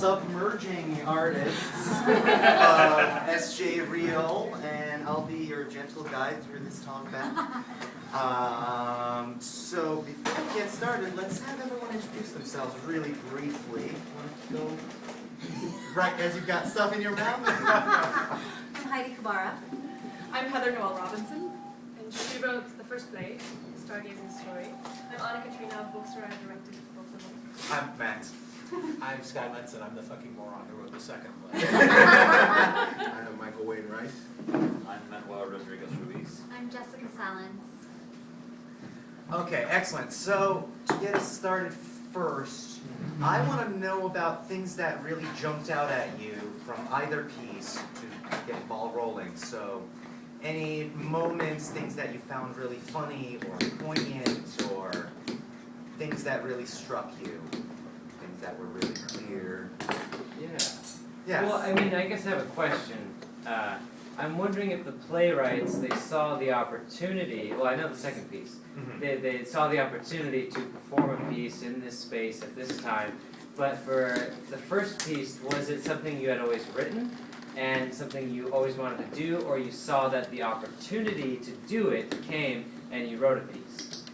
submerging artists, S.J. Real, and I'll be your gentle guide through this talkback. So before we get started, let's have everyone introduce themselves really briefly. Want to go right as you've got stuff in your mouth? I'm Heidi Kabara. I'm Heather Noel Robinson, and she wrote the first play, Stargazing Story. I'm Anna Katrina, bookstore. I directed both of them. I'm Max. I'm Scott Munson. I'm the fucking moron who wrote the second play. I'm Michael Wayne Rice. I'm Manuel Rodriguez Ruiz. I'm Jessica Salins. Okay, excellent. So to get us started first, I want to know about things that really jumped out at you from either piece to get the ball rolling. So any moments, things that you found really funny or poignant, or things that really struck you, things that were really clear. Yeah. Yes. Well, I mean, I guess I have a question. I'm wondering if the playwrights, they saw the opportunity, well, I know the second piece, they saw the opportunity to perform a piece in this space at this time, but for the first piece, was it something you had always written and something you always wanted to do, or you saw that the opportunity to do it came and you wrote a piece?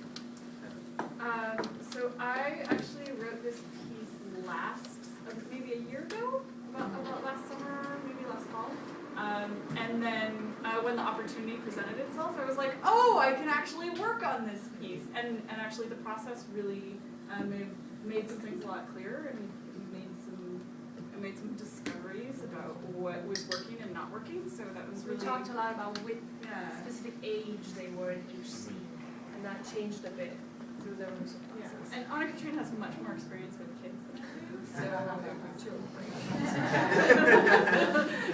So I actually wrote this piece maybe a year ago, about last summer, maybe last fall. And then when the opportunity presented itself, I was like, oh, I can actually work on this piece. And actually the process really made some things a lot clearer, and I made some discoveries about what was working and not working. So that was really... We talked a lot about what Yeah. specific age they were in each scene, and that changed a bit through the rehearsal process. And Anna Katrina has much more experience with kids than I do, so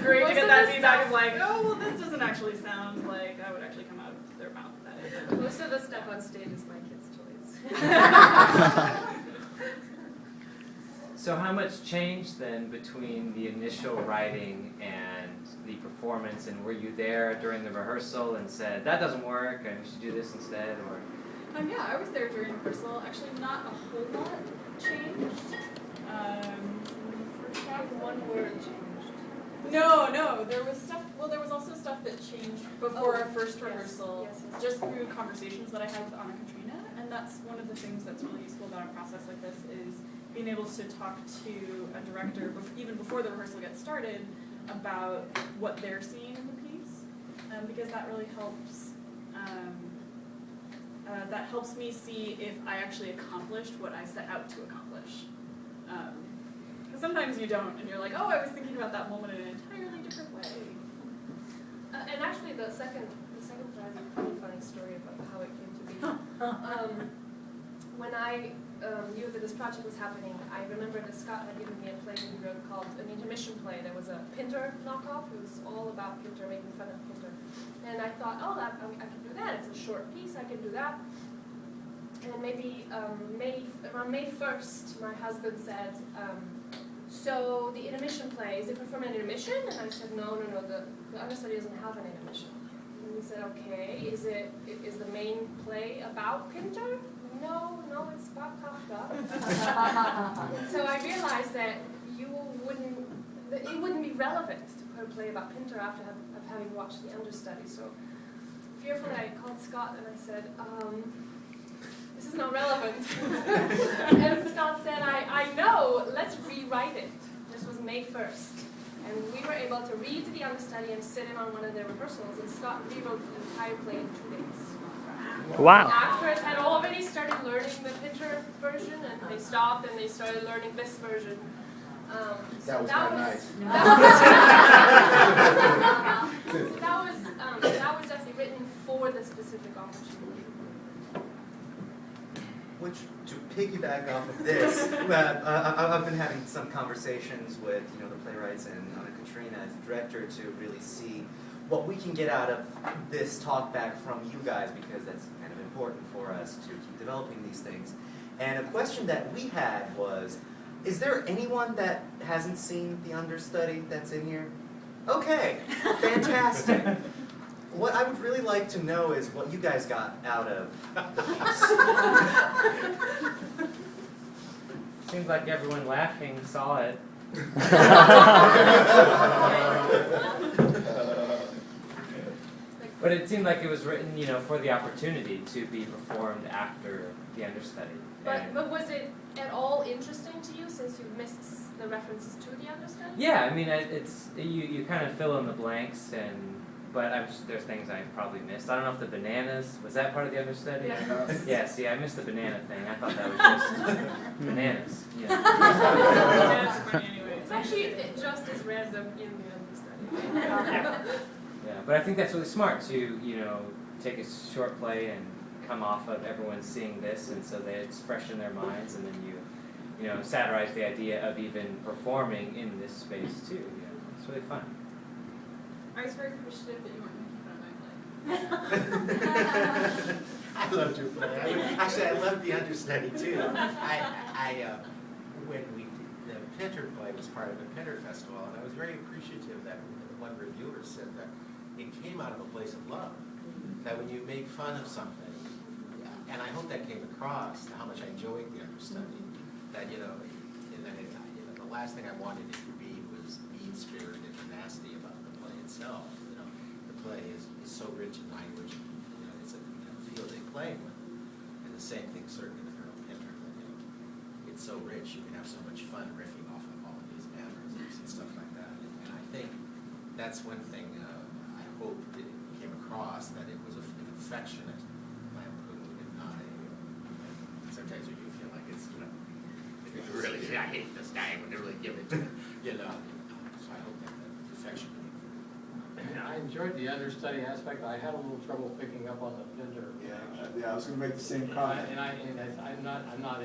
great to get that feedback of like, oh, well, this doesn't actually sound like that would actually come out of their mouth. Most of the stuff on stage is my kids' toys. So how much changed then between the initial writing and the performance, and were you there during the rehearsal and said, that doesn't work, and we should do this instead, or? Yeah, I was there during rehearsal. Actually, not a whole lot changed. One word changed. No, there was stuff, well, there was also stuff that changed before our first rehearsal, Yes. just through conversations that I had with Anna Katrina, and that's one of the things that's really useful about a process like this, is being able to talk to a director, even before the rehearsal gets started, about what they're seeing in the piece, because that really helps. That helps me see if I actually accomplished what I set out to accomplish. Because sometimes you don't, and you're like, oh, I was thinking about that moment in an entirely different way. And actually, the second part is a pretty funny story about how it came to be. When I knew that this project was happening, I remembered that Scott had given me a play that he wrote called an intermission play. There was a Pinter knockoff. It was all about Pinter, making fun of Pinter. And I thought, oh, I can do that. It's a short piece. I can do that. And maybe around May 1st, my husband said, so the intermission play, is it performed in intermission? And I said, no, the Understudy doesn't have an intermission. And he said, okay, is the main play about Pinter? No, it's about Kafka. So I realized that it wouldn't be relevant to put a play about Pinter after having watched the Understudy. So fearfully, I called Scott and I said, this is not relevant. And Scott said, I know, let's rewrite it. This was May 1st. And we were able to read the Understudy and sit in on one of their rehearsals, and Scott rewrote the entire play in 2 days. Wow. The actors had already started learning the Pinter version, and they stopped and they started learning this version. That was not nice. That was definitely written for the specific opportunity. Which, to piggyback off of this, I've been having some conversations with the playwrights and Anna Katrina as director to really see what we can get out of this talk back from you guys, because that's kind of important for us to keep developing these things. And a question that we had was, is there anyone that hasn't seen the Understudy that's in here? Okay, fantastic. What I would really like to know is what you guys got out of the piece. Seems like everyone laughing saw it. But it seemed like it was written, for the opportunity to be performed after the understudy. And- But was it at all interesting to you since you missed the references to the understudy? Yeah, I mean, it's you kind of fill in the blanks, but there's things I probably missed. I don't know if the bananas was that part of the understudy. Yeah. Yeah, see, I missed the banana thing. I thought that was just bananas. Yeah. That's funny anyway. It's actually just as random in the understudy. Yeah, but I think that's really smart to take a short play and come off of everyone seeing this, and so that it's fresh in their minds, and then you satirize the idea of even performing in this space too. It's really fun. I was very appreciative that you weren't making fun of my play. I loved your play. Actually, I loved the understudy too. When the Pinter play was part of the Pinter Festival, and I was very appreciative that one reviewer said that it came out of a place of love. That when you make fun of something, and I hope that came across how much I enjoyed the understudy. That the last thing I wanted it to be was mean-spirited and nasty about the play itself. The play is so rich in language. It's a field they play with, and the same thing certainly with Harold Pinter. It's so rich, you can have so much fun riffing off of all of these mannerisms and stuff like that. And I think that's one thing I hope it came across, that it was an affectionate lampoon and not a. Sometimes you do feel like it's really, I hate this guy, when they really give it to him, So I hope that the affection. I enjoyed the understudy aspect. I had a little trouble picking up on the Pinter. Yeah, I was going to make the same comment. I'm not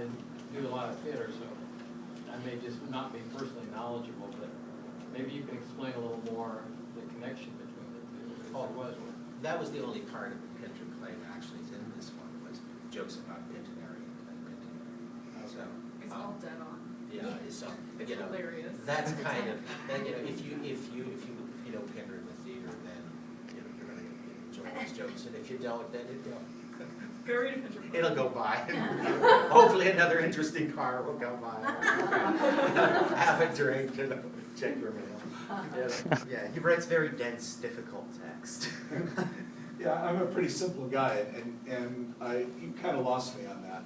do a lot of theater, so I may just not be personally knowledgeable, but maybe you can explain a little more the connection between the two. Oh, There was one. That was the only part of the Pinter play that actually is in this one, was jokes about Pintinary and Pintinary. So, It's all dead on. so, It's hilarious. that's kind of, if you know Pinter in the theater, then, you're gonna enjoy those jokes, and if you don't, then Go read a picture. it'll go by. Hopefully another interesting car will go by. Have a drink, check your mail. Yeah, he writes very dense, difficult text. Yeah, I'm a pretty simple guy, and you kind of lost me on that.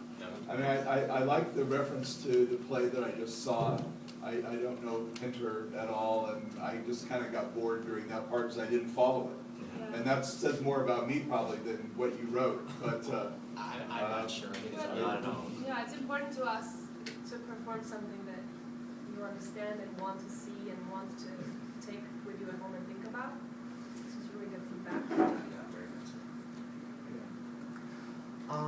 I mean, I like the reference to the play that I just saw. I don't know Pinter at all, and I just kind of got bored during that part because I didn't follow it. And that says more about me probably than what you wrote, but. I'm not sure, I don't know. Yeah, it's important to us to perform something that you understand and want to see and want to take with you at home and think about. This is really good feedback.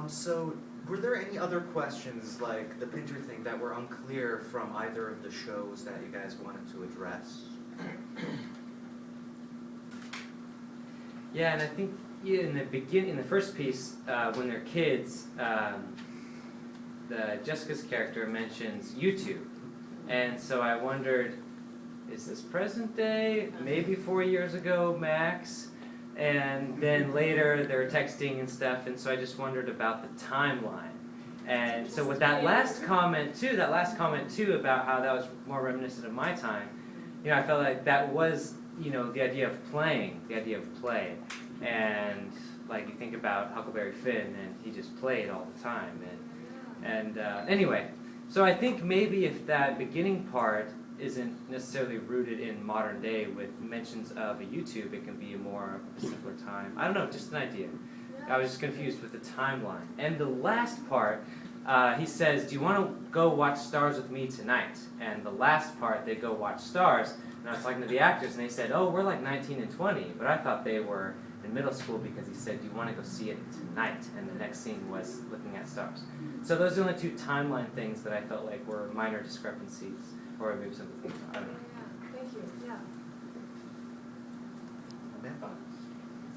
So, were there any other questions, like the Pinter thing, that were unclear from either of the shows that you guys wanted to address? Yeah, and I think in the first piece, when they're kids, Jessica's character mentions YouTube, and so I wondered, is this present day? Maybe 4 years ago, max. And then later they're texting and stuff, and so I just wondered about the timeline. And so with that last comment too about how that was more reminiscent of my time, I felt like that was, the idea of play. And like you think about Huckleberry Finn, and he just played all the time. And anyway, so I think maybe if that beginning part isn't necessarily rooted in modern day with mentions of a YouTube, it can be a more simpler time. I don't know, just an idea. I was just confused with the timeline. And the last part, he says, do you want to go watch Stars with me tonight? And the last part, they go watch Stars. And I was talking to the actors, and they said, oh, we're like 19 and 20. But I thought they were in middle school because he said, do you want to go see it tonight? And the next scene was looking at stars. So those are the only two timeline things that I felt like were minor discrepancies. Or maybe some of the things, I don't know. Yeah, thank you. Yeah.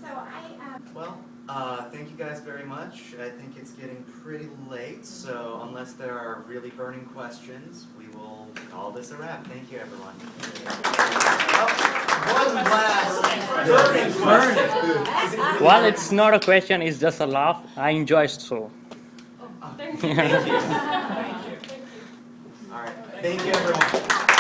So Well, thank you guys very much. I think it's getting pretty late, so unless there are really burning questions, we will call this a wrap. Thank you, everyone. One last burning question. Well, it's not a question, it's just a laugh. I enjoy it so. Thank you. Thank you. All right. Thank you, everyone.